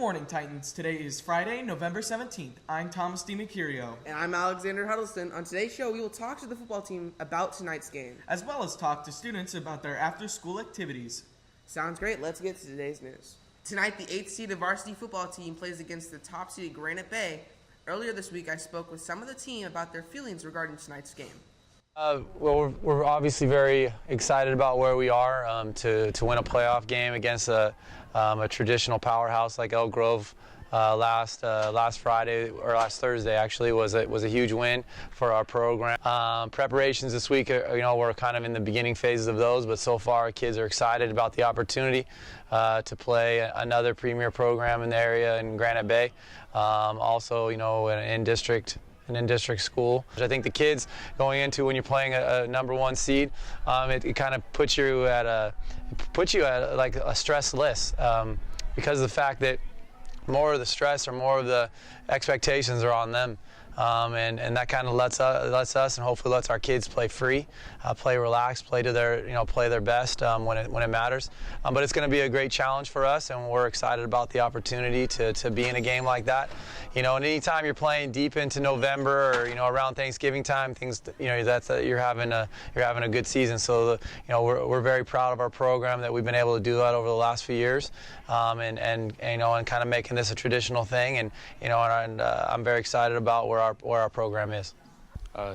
morning, Titans. Today is Friday, November 17th. I'm Thomas DiMercurio. And I'm Alexander Huddleston. On today's show, we will talk to the football team about tonight's game, as well as talk to students about their after-school activities. Sounds great. Let's get to today's news. Tonight, the 8th seeded varsity football team plays against the top-seeded Granite Bay. Earlier this week, I spoke with some of the team about their feelings regarding tonight's game. Well, we're obviously very excited about where we are to win a playoff game against a traditional powerhouse like Elk Grove. Last Friday or last Thursday actually was a huge win for our program. Preparations this week, we're kind of in the beginning phases of those, but so far our kids are excited about the opportunity to play another premier program in the area in Granite Bay. Also, an in-district school. I think the kids going into when you're playing a number one seed, it kind of puts you at like a stress list because of the fact that more of the stress or more of the expectations are on them. And that kind of lets us and hopefully lets our kids play free, play relaxed, play to their best when it matters. But it's going to be a great challenge for us, and we're excited about the opportunity to be in a game like that. And anytime you're playing deep into November or around Thanksgiving time, you're having a good season. So we're very proud of our program that we've been able to do that over the last few years, and kind of making this a traditional thing. And I'm very excited about where our program is.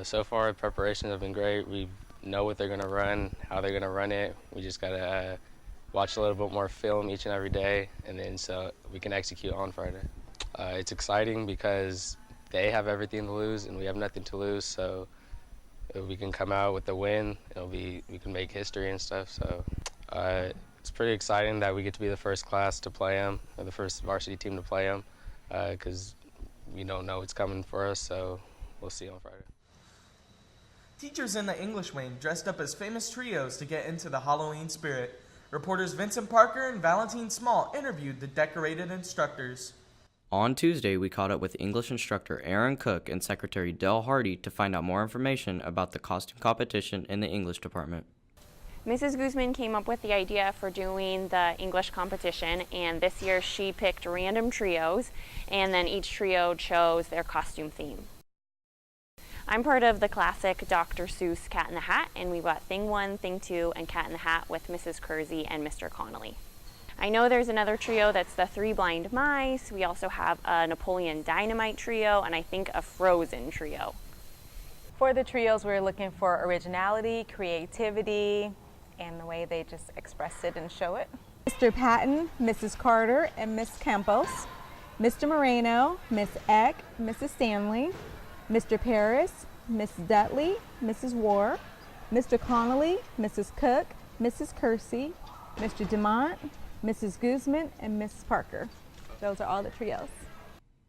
So far, preparations have been great. We know what they're going to run, how they're going to run it. We just got to watch a little bit more film each and every day, and then so we can execute on Friday. It's exciting because they have everything to lose and we have nothing to lose. So if we can come out with a win, we can make history and stuff. So it's pretty exciting that we get to be the first class to play them, or the first varsity team to play them, because we don't know what's coming for us, so we'll see on Friday. Teachers in the English wing dressed up as famous trios to get into the Halloween spirit. Reporters Vincent Parker and Valentine Small interviewed the decorated instructors. On Tuesday, we caught up with English instructor Aaron Cook and Secretary Del Hardy to find out more information about the costume competition in the English department. Mrs. Guzman came up with the idea for doing the English competition, and this year she picked random trios, and then each trio chose their costume theme. I'm part of the classic Dr. Seuss Cat in the Hat, and we've got Thing 1, Thing 2, and Cat in the Hat with Mrs. Kersey and Mr. Connolly. I know there's another trio that's the Three Blind Mice. We also have a Napoleon Dynamite trio, and I think a Frozen trio. For the trios, we're looking for originality, creativity, and the way they just express it and show it. Mr. Patton, Mrs. Carter, and Miss Campos. Mr. Moreno, Miss Eck, Mrs. Stanley. Mr. Paris, Miss Dudley, Mrs. War. Mr. Connolly, Mrs. Cook, Mrs. Kersey, Mr. DeMont, Mrs. Guzman, and Mrs. Parker. Those are all the trios.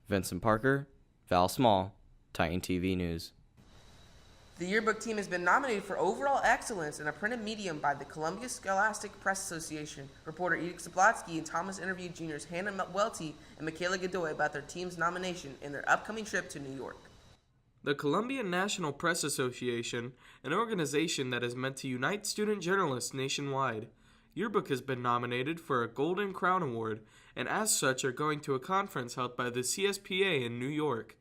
Vincent Parker, Val Small, Titan TV News. The yearbook team has been nominated for overall excellence in a printed medium by the Columbia Scholastic Press Association. Reporter Edith Zablotsky and Thomas interviewed juniors Hannah Welty and Michaela Godoy about their team's nomination and their upcoming trip to New York. The Columbia National Press Association, an organization that is meant to unite student journalists nationwide. Yearbook has been nominated for a Golden Crown Award, and as such are going to a conference held by the CSPA in New York.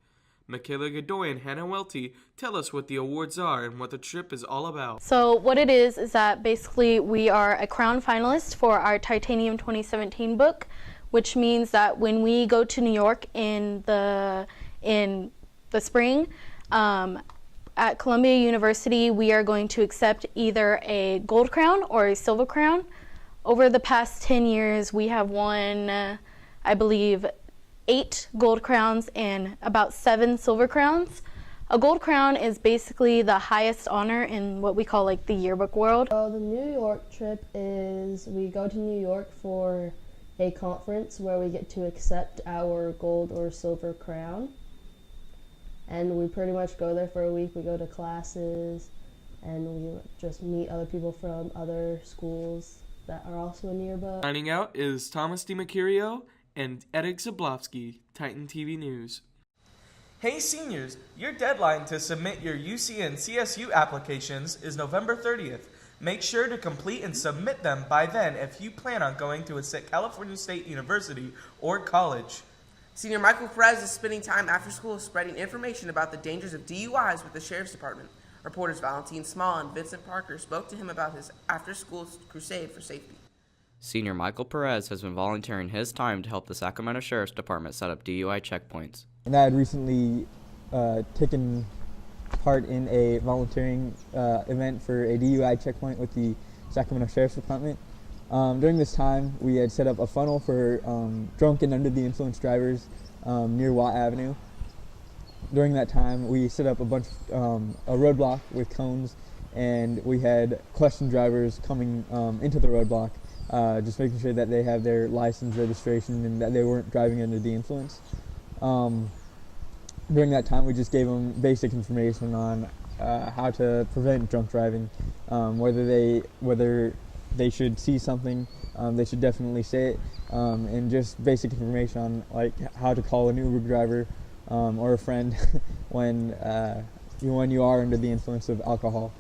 Michaela Godoy and Hannah Welty tell us what the awards are and what the trip is all about. So what it is that basically we are a Crown finalist for our Titanium 2017 book, which means that when we go to New York in the spring, at Columbia University, we are going to accept either a gold crown or a silver crown. Over the past 10 years, we have won, I believe, 8 gold crowns and about 7 silver crowns. A gold crown is basically the highest honor in what we call like the yearbook world. So the New York trip is we go to New York for a conference where we get to accept our gold or silver crown. And we pretty much go there for a week. We go to classes and we just meet other people from other schools that are also in yearbook. Signing out is Thomas DiMercurio and Edith Zablotsky, Titan TV News. Hey seniors, your deadline to submit your UC and CSU applications is November 30th. Make sure to complete and submit them by then if you plan on going to a California State University or college. Senior Michael Perez is spending time after school spreading information about the dangers of DUIs with the Sheriff's Department. Reporters Valentine Small and Vincent Parker spoke to him about his after-school crusade for safety. Senior Michael Perez has been volunteering his time to help the Sacramento Sheriff's Department set up DUI checkpoints. And I had recently taken part in a volunteering event for a DUI checkpoint with the Sacramento Sheriff's Department. During this time, we had set up a funnel for drunk and under the influence drivers near Watt Avenue. During that time, we set up a roadblock with cones, and we had question drivers coming into the roadblock, just making sure that they have their license, registration, and that they weren't driving under the influence. During that time, we just gave them basic information on how to prevent drunk driving, whether they should see something, they should definitely say it, and just basic information on like how to call an Uber driver or a friend when you are under the influence of alcohol.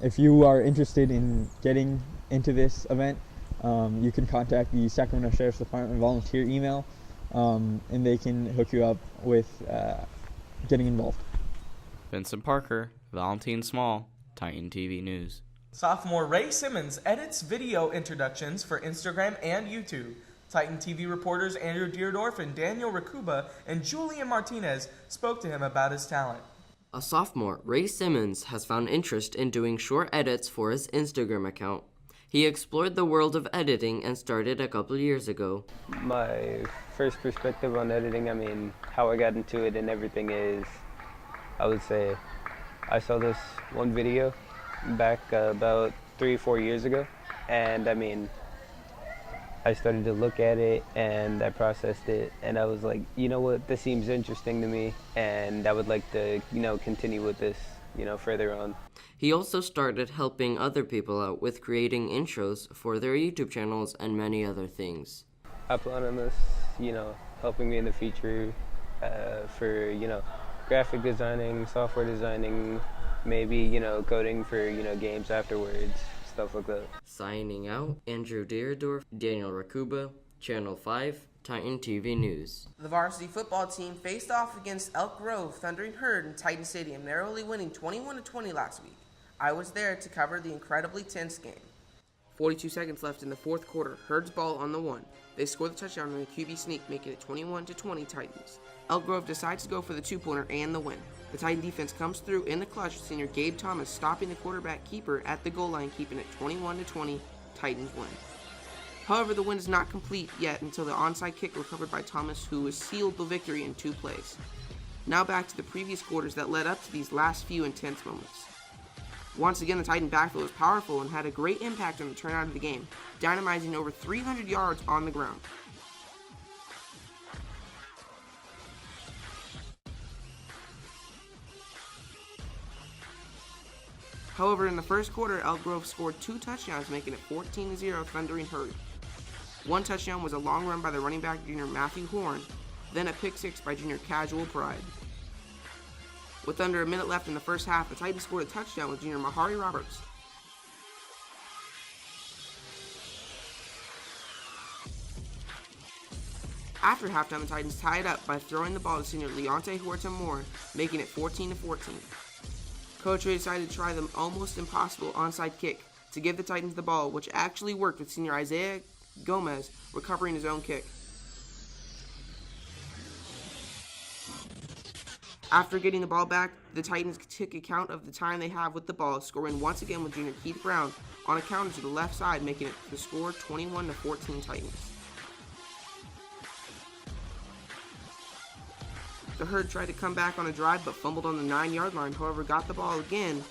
If you are interested in getting into this event, you can contact the Sacramento Sheriff's Department volunteer email, and they can hook you up with getting involved. Vincent Parker, Valentine Small, Titan TV News. Sophomore Ray Simmons edits video introductions for Instagram and YouTube. Titan TV reporters Andrew Deerdorf and Daniel Rakuba and Julian Martinez spoke to him about his talent. A sophomore, Ray Simmons, has found interest in doing short edits for his Instagram account. He explored the world of editing and started a couple years ago. My first perspective on editing, how I got into it and everything is, I would say, I saw this one video back about 3-4 years ago, and I started to look at it and I processed it, and I was like, you know what, this seems interesting to me, and I would like to, continue with this, further on. He also started helping other people out with creating intros for their YouTube channels and many other things. I plan on this, helping me in the future for, graphic designing, software designing, maybe, coding for, games afterwards, stuff like that. Signing out, Andrew Deerdorf, Daniel Rakuba, Channel 5, Titan TV News. The varsity football team faced off against Elk Grove Thundering Herd in Titan Stadium, narrowly winning 21-20 last week. I was there to cover the incredibly tense game. 42 seconds left in the fourth quarter. Herd's ball on the 1. They score the touchdown in a QB sneak, making it 21-20 Titans. Elk Grove decides to go for the 2-pointer and the win. The Titan defense comes through in the clutch with senior Gabe Thomas stopping the quarterback keeper at the goal line, keeping it 21-20 Titans win. However, the win is not complete yet until the onside kick recovered by Thomas, who has sealed the victory in 2 plays. Now back to the previous quarters that led up to these last few intense moments. Once again, the Titan backfield was powerful and had a great impact on the turnout of the game, dynamizing over 300 yards on the ground. However, in the first quarter, Elk Grove scored 2 touchdowns, making it 14-0 Thundering Herd. One touchdown was a long run by the running back junior Matthew Horn, then a pick six by junior Casual Pride. With under a minute left in the first half, the Titans scored a touchdown with junior Mahari Roberts. After halftime, the Titans tied up by throwing the ball to senior Leonte Huerta Moore, making it 14-14. Coach Ray decided to try the almost impossible onside kick to give the Titans the ball, which actually worked with senior Isaiah Gomez recovering his own kick. After getting the ball back, the Titans took account of the time they have with the ball, scoring once again with junior Keith Brown on a counter to the left side, making it the score 21-14 Titans. The Herd tried to come back on a drive but fumbled on the 9-yard line, however got the ball again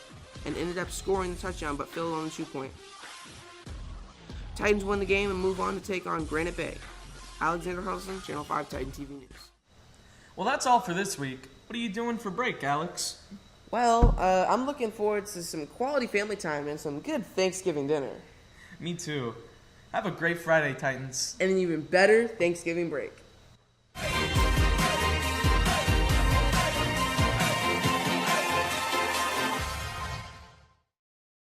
and ended up scoring the touchdown but failed on the 2-point. Titans win the game and move on to take on Granite Bay. Alexander Huddleston, Channel 5 Titan TV News. Well, that's all for this week. What are you doing for break, Alex? Well, I'm looking forward to some quality family time and some good Thanksgiving dinner. Me too. Have a great Friday, Titans. And an even better Thanksgiving break.